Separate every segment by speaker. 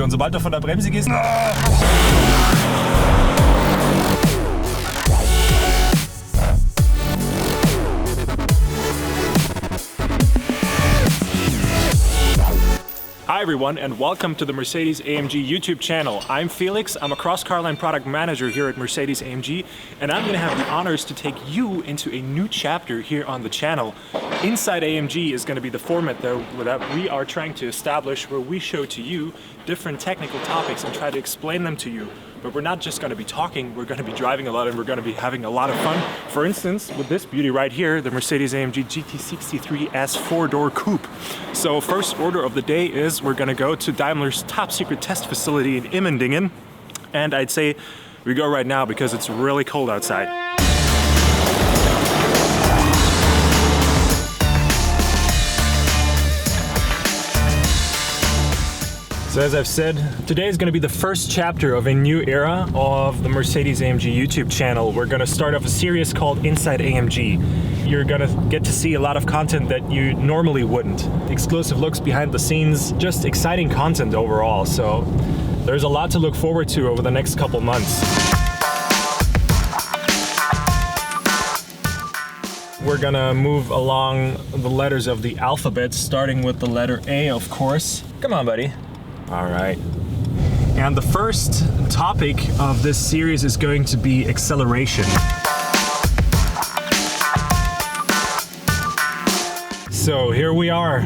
Speaker 1: Und sobald du von der Bremse gehst... Hi everyone and welcome to the Mercedes-AMG YouTube channel. I'm Felix, I'm a cross-car-line product manager here at Mercedes-AMG, and I'm going to have the honors to take you into a new chapter here on the channel. Inside AMG is going to be the format that we are trying to establish, where we show to you different technical topics and try to explain them to you. But we're not just going to be talking, we're going to be driving a lot and we're going to be having a lot of fun. For instance, with this beauty right here, the Mercedes-AMG GT63S 4-door coupe. So first order of the day is we're going to go to Daimler's top secret test facility in Immendingen. And I'd say we go right now because it's really cold outside. So as I've said, today is going to be the first chapter of a new era of the Mercedes-AMG YouTube channel. We're going to start off a series called Inside AMG. You're going to get to see a lot of content that you normally wouldn't. Exclusive looks behind the scenes, just exciting content overall. So there's a lot to look forward to over the next couple months. We're gonna move along the letters of the alphabet, starting with the letter A, of course. Come on, buddy. All right. And the first topic of this series is going to be acceleration. So here we are,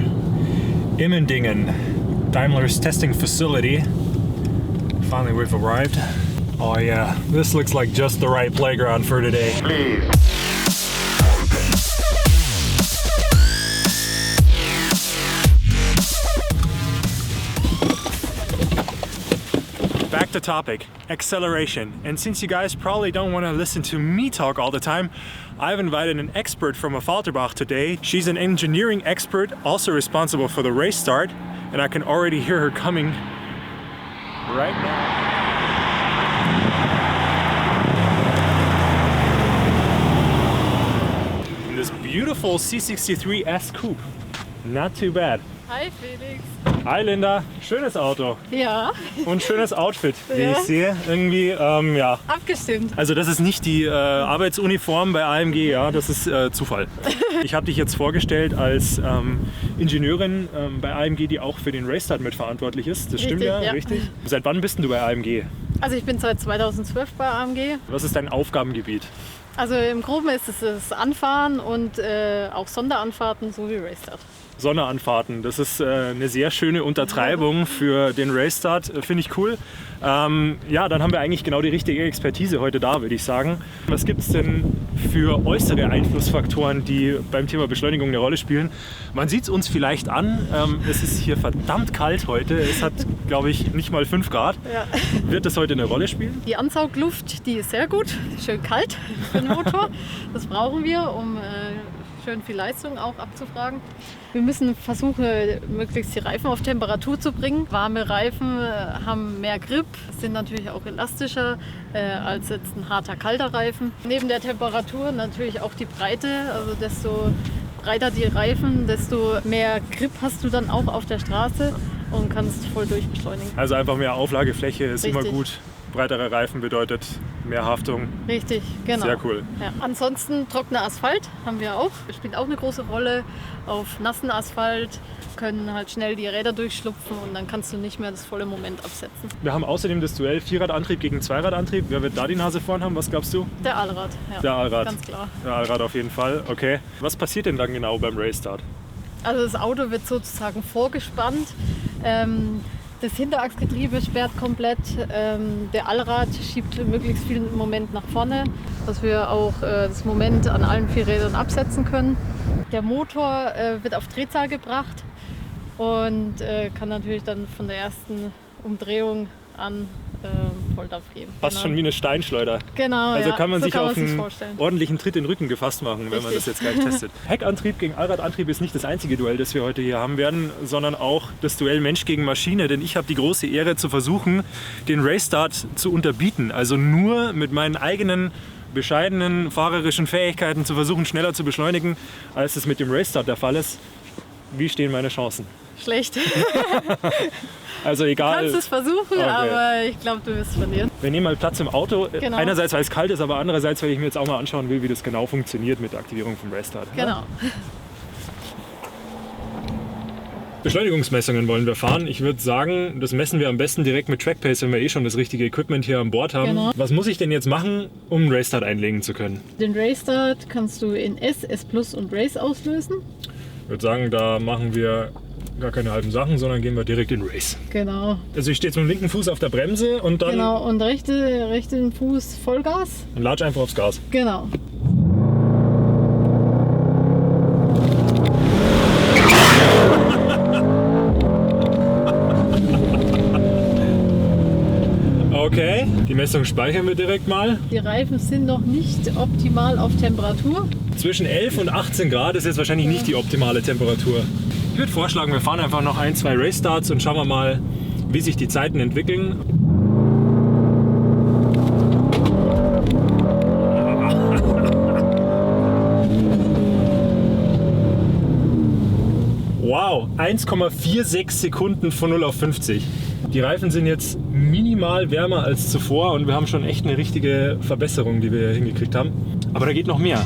Speaker 1: Immendingen, Daimler's testing facility. Finally, we've arrived. Oh yeah, this looks like just the right playground for today. Please. Back to topic, acceleration. And since you guys probably don't want to listen to me talk all the time, I've invited an expert from Affalterbach today. She's an engineering expert, also responsible for the race start, and I can already hear her coming right now. In this beautiful C63S coupe. Not too bad.
Speaker 2: Hi Felix.
Speaker 1: Hi Linda, schönes Auto.
Speaker 2: Ja.
Speaker 1: Und schönes Outfit, wie
Speaker 2: Ja.
Speaker 1: ich sehe. Irgendwie, ja.
Speaker 2: Abgestimmt.
Speaker 1: Also das ist nicht die Arbeitsuniform bei AMG, ja, das ist Zufall. Ich habe dich jetzt vorgestellt als Ingenieurin bei AMG, die auch für den Racestart mitverantwortlich ist. Das stimmt
Speaker 2: Richtig,
Speaker 1: ja,
Speaker 2: ja.
Speaker 1: richtig? Seit wann bist du bei AMG?
Speaker 2: Also ich bin seit 2012 bei AMG.
Speaker 1: Was ist dein Aufgabengebiet?
Speaker 2: Also im Groben ist es das Anfahren und auch Sonderanfahrten sowie Racestart.
Speaker 1: Sonderanfahrten, das ist eine sehr schöne Untertreibung für den Racestart, finde ich cool. Ja, dann haben wir eigentlich genau die richtige Expertise heute da, würde ich sagen. Was gibt es denn für äußere Einflussfaktoren, die beim Thema Beschleunigung eine Rolle spielen? Man sieht es uns vielleicht an, es ist hier verdammt kalt heute, es hat, glaube ich, nicht mal 5 Grad.
Speaker 2: Ja.
Speaker 1: Wird das heute eine Rolle spielen?
Speaker 2: Die Ansaugluft, die ist sehr gut, schön kalt für den Motor. Das brauchen wir, um schön viel Leistung auch abzufragen. Wir müssen versuchen, möglichst die Reifen auf Temperatur zu bringen. Warme Reifen haben mehr Grip, sind natürlich auch elastischer als jetzt ein harter, kalter Reifen. Neben der Temperatur natürlich auch die Breite, also desto breiter die Reifen, desto mehr Grip hast du dann auch auf der Straße und kannst voll durchbeschleunigen.
Speaker 1: Also einfach mehr Auflagefläche ist
Speaker 2: Richtig.
Speaker 1: immer gut. Breitere Reifen bedeutet mehr Haftung.
Speaker 2: Richtig, genau.
Speaker 1: Sehr cool.
Speaker 2: Ja. Ansonsten trockener Asphalt haben wir auch. Das spielt auch eine große Rolle. Auf nassen Asphalt können halt schnell die Räder durchschlupfen und dann kannst du nicht mehr das volle Moment absetzen.
Speaker 1: Wir haben außerdem das Duell Vierradantrieb gegen Zweiradantrieb. Wer wird da die Nase vorn haben? Was glaubst du?
Speaker 2: Der Allrad, ja.
Speaker 1: Der Allrad.
Speaker 2: Ganz klar.
Speaker 1: Der Allrad auf jeden Fall. Okay. Was passiert denn dann genau beim Racestart?
Speaker 2: Also das Auto wird sozusagen vorgespannt. Das Hinterachsgetriebe sperrt komplett. Der Allrad schiebt möglichst viel Moment nach vorne, dass wir auch das Moment an allen 4 Rädern absetzen können. Der Motor wird auf Drehzahl gebracht und kann natürlich dann von der ersten Umdrehung an Volldampf geben.
Speaker 1: Fast schon wie eine Steinschleuder.
Speaker 2: Genau,
Speaker 1: Also
Speaker 2: ja,
Speaker 1: kann man
Speaker 2: so
Speaker 1: sich
Speaker 2: kann
Speaker 1: auf
Speaker 2: man sich's
Speaker 1: einen
Speaker 2: vorstellen.
Speaker 1: ordentlichen Tritt in den Rücken gefasst machen, wenn man das jetzt gleich testet. Heckantrieb gegen Allradantrieb ist nicht das einzige Duell, das wir heute hier haben werden, sondern auch das Duell Mensch gegen Maschine. Denn ich habe die große Ehre zu versuchen, den Racestart zu unterbieten. Also nur mit meinen eigenen bescheidenen fahrerischen Fähigkeiten zu versuchen, schneller zu beschleunigen, als es mit dem Racestart der Fall ist. Wie stehen meine Chancen?
Speaker 2: schlecht.
Speaker 1: Also
Speaker 2: Du
Speaker 1: egal.
Speaker 2: kannst es versuchen, aber ich glaube, du wirst verlieren.
Speaker 1: Wir nehmen mal Platz im Auto.
Speaker 2: Genau.
Speaker 1: Einerseits, weil es kalt ist, aber andererseits, weil ich mir jetzt auch mal anschauen will, wie das genau funktioniert mit der Aktivierung vom Restart.
Speaker 2: Genau.
Speaker 1: Beschleunigungsmessungen wollen wir fahren. Ich würde sagen, das messen wir am besten direkt mit Trackpace, wenn wir eh schon das richtige Equipment hier an Bord haben.
Speaker 2: Genau.
Speaker 1: Was muss ich denn jetzt machen, um einen Restart einlegen zu können?
Speaker 2: Den Race-Start kannst du in S, S Plus und Race auslösen.
Speaker 1: Ich würde sagen, da machen wir gar keine halben Sachen, sondern gehen wir direkt in Race.
Speaker 2: Genau.
Speaker 1: Also ich stehe jetzt mit dem linken Fuß auf der Bremse und dann
Speaker 2: Genau, und rechten Fuß Vollgas.
Speaker 1: und latsch einfach aufs Gas.
Speaker 2: Genau.
Speaker 1: Okay, die Messung speichern wir direkt mal.
Speaker 2: Die Reifen sind noch nicht optimal auf Temperatur.
Speaker 1: Zwischen 11 und 18 Grad ist jetzt wahrscheinlich nicht die optimale Temperatur. Ich würde vorschlagen, wir fahren einfach noch 1, 2 Race-Starts und schauen wir mal, wie sich die Zeiten entwickeln. Wow, 1,46 Sekunden von 0 auf 50. Die Reifen sind jetzt minimal wärmer als zuvor und wir haben schon echt eine richtige Verbesserung, die wir hingekriegt haben. Aber da geht noch mehr.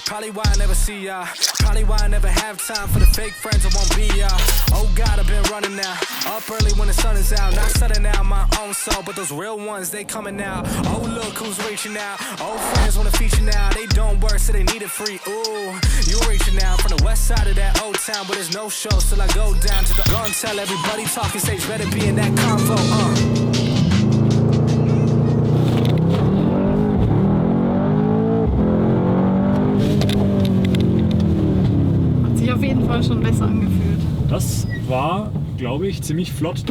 Speaker 3: Probably why I never see ya. Probably why I never have time for the fake friends I won't be ya. Oh God, I've been running now. Up early when the sun is out. Not setting out my own soul, but those real ones, they coming out. Oh look who's reaching out. Old friends wanna feature now. They don't work, so they need it free. Ooh, you reaching out from the west side of that old town, but there's no show till I go down to the. Go and tell everybody talking stage better be in that convo.
Speaker 2: Auf jeden Fall schon besser angefühlt.
Speaker 1: Das war, glaube ich, ziemlich flott.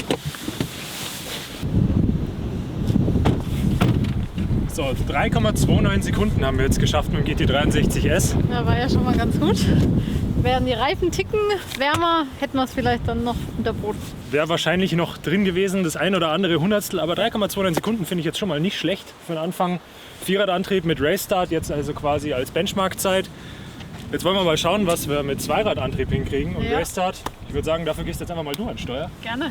Speaker 1: So, 3,29 Sekunden haben wir jetzt geschafft mit dem GT63S.
Speaker 2: Ja, war ja schon mal ganz gut. Wären die Reifen ticken wärmer, hätten wir es vielleicht dann noch unterboten.
Speaker 1: Wäre wahrscheinlich noch drin gewesen, das ein oder andere Hundertstel, aber 3,29 Sekunden finde ich jetzt schon mal nicht schlecht für den Anfang. Vierradantrieb mit Race-Start, jetzt also quasi als Benchmark-Zeit. Jetzt wollen wir mal schauen, was wir mit Zweiradantrieb hinkriegen und
Speaker 2: Ja.
Speaker 1: Race-Start. Ich würde sagen, dafür gehst jetzt einfach mal du ans Steuer.
Speaker 2: Gerne.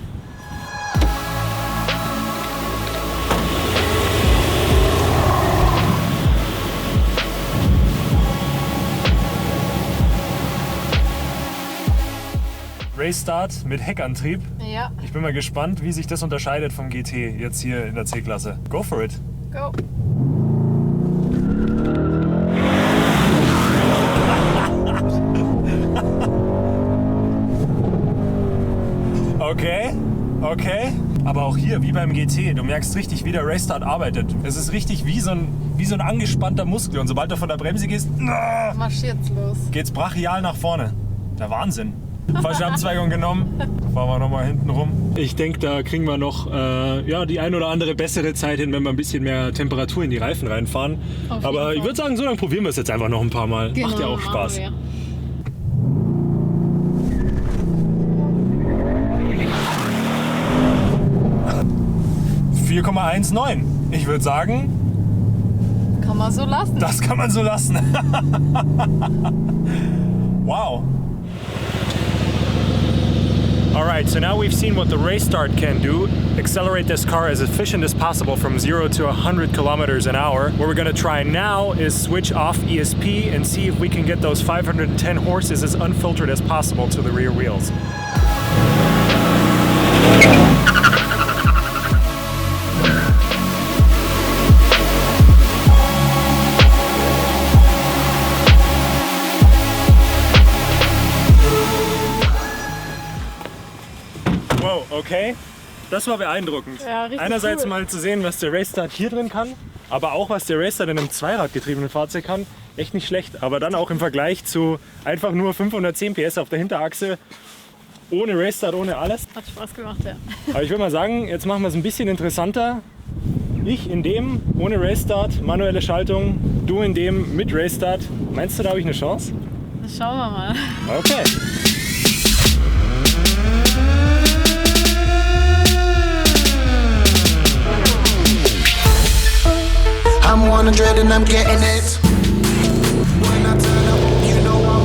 Speaker 1: Race-Start mit Heckantrieb.
Speaker 2: Ja,
Speaker 1: Ich bin mal gespannt, wie sich das unterscheidet vom GT jetzt hier in der C-Klasse. Go for it!
Speaker 2: go.
Speaker 1: Okay, okay. Aber auch hier, wie beim GT, du merkst richtig, wie der Race-Start arbeitet. Es ist richtig wie so ein angespannter Muskel. Und sobald du von der Bremse gehst,
Speaker 2: Marschiert's los.
Speaker 1: geht's brachial nach vorne. Der Wahnsinn. Falsche Abzweigung genommen. Fahren wir nochmal hinten rum. Ich denke, da kriegen wir noch die ein oder andere bessere Zeit hin, wenn wir ein bisschen mehr Temperatur in die Reifen reinfahren.
Speaker 2: Auf jeden
Speaker 1: Aber ich
Speaker 2: Fall.
Speaker 1: würde sagen, so lange probieren wir es jetzt einfach noch ein paar Mal. Macht ja auch
Speaker 2: machen
Speaker 1: Spaß.
Speaker 2: wir.
Speaker 1: 4,19. Ich würde sagen,
Speaker 2: Kann man so lassen.
Speaker 1: das kann man so lassen. Wow. Alright, so now we've seen what the race start can do. Accelerate this car as efficient as possible from 0 to 100 kilometers an hour. What we're going to try now is switch off ESP and see if we can get those 510 horses as unfiltered as possible to the rear wheels. Wow, okay. Das war beeindruckend.
Speaker 2: Ja, richtig
Speaker 1: Einerseits
Speaker 2: cool.
Speaker 1: mal zu sehen, was der Race-Start hier drin kann, aber auch was der Race-Start in einem zweiradgetriebenen Fahrzeug kann. Echt nicht schlecht. Aber dann auch im Vergleich zu einfach nur 510 PS auf der Hinterachse, ohne Race-Start, ohne alles.
Speaker 2: Hat Spaß gemacht, ja.
Speaker 1: Aber ich würde mal sagen, jetzt machen wir es ein bisschen interessanter. Ich in dem ohne Race-Start, manuelle Schaltung, du in dem mit Race-Start. Meinst du, da habe ich eine Chance?
Speaker 2: Das schauen wir mal.
Speaker 1: Okay.
Speaker 3: I'm 100 and I'm getting it. When I turn up, you know I'm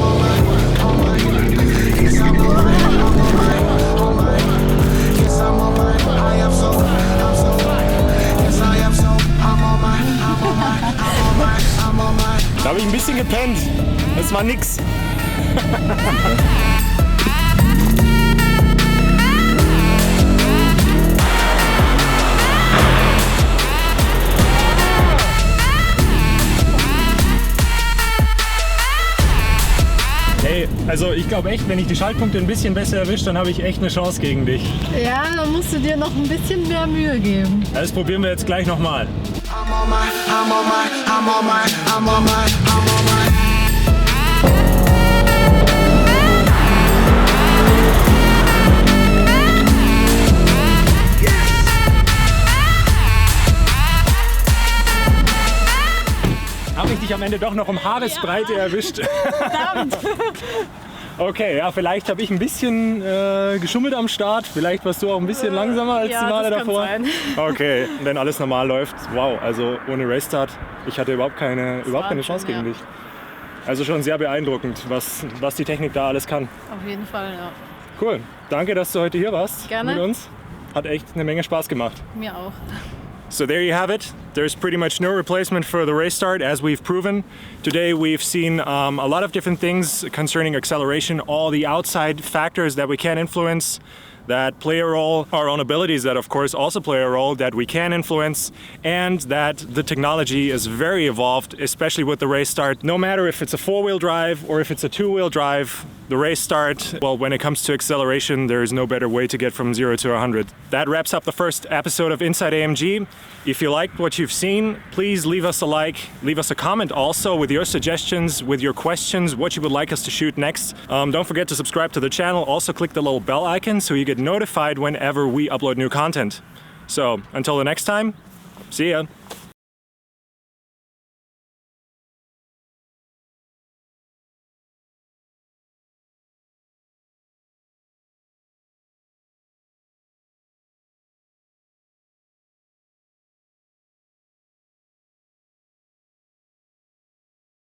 Speaker 1: gepennt. Es war nix. Hey, also ich glaube echt, wenn ich die Schaltpunkte ein bisschen besser erwische, dann habe ich echt eine Chance gegen dich.
Speaker 2: Ja, da musst du dir noch ein bisschen mehr Mühe geben.
Speaker 1: Das probieren wir jetzt gleich nochmal.
Speaker 4: I'm on my, I'm on my, I'm on my, I'm on my, I'm on my.
Speaker 1: Habe ich dich am Ende doch noch um Haaresbreite erwischt?
Speaker 2: Verdammt!
Speaker 1: Okay, ja, vielleicht habe ich ein bisschen geschummelt am Start. Vielleicht warst du auch ein bisschen langsamer als
Speaker 2: ja,
Speaker 1: die Male
Speaker 2: das kann
Speaker 1: davor.
Speaker 2: sein.
Speaker 1: Okay, wenn alles normal läuft. Wow, also ohne Restart. Ich hatte überhaupt keine Chance gegen dich. Also schon sehr beeindruckend, was die Technik da alles kann.
Speaker 2: Auf jeden Fall, ja.
Speaker 1: Cool. Danke, dass du heute hier warst
Speaker 2: Gerne.
Speaker 1: mit uns. Hat echt eine Menge Spaß gemacht.
Speaker 2: Mir auch.
Speaker 1: So there you have it. There's pretty much no replacement for the race start, as we've proven. Today we've seen a lot of different things concerning acceleration, all the outside factors that we can influence, that play a role, our own abilities that of course also play a role that we can influence, and that the technology is very evolved, especially with the race start. No matter if it's a four-wheel drive or if it's a two-wheel drive, the race start, well, when it comes to acceleration, there is no better way to get from 0 to 100. That wraps up the first episode of Inside AMG. If you liked what you've seen, please leave us a like, leave us a comment also with your suggestions, with your questions, what you would like us to shoot next. Don't forget to subscribe to the channel. Also click the little bell icon so you get notified whenever we upload new content. So until the next time, see ya.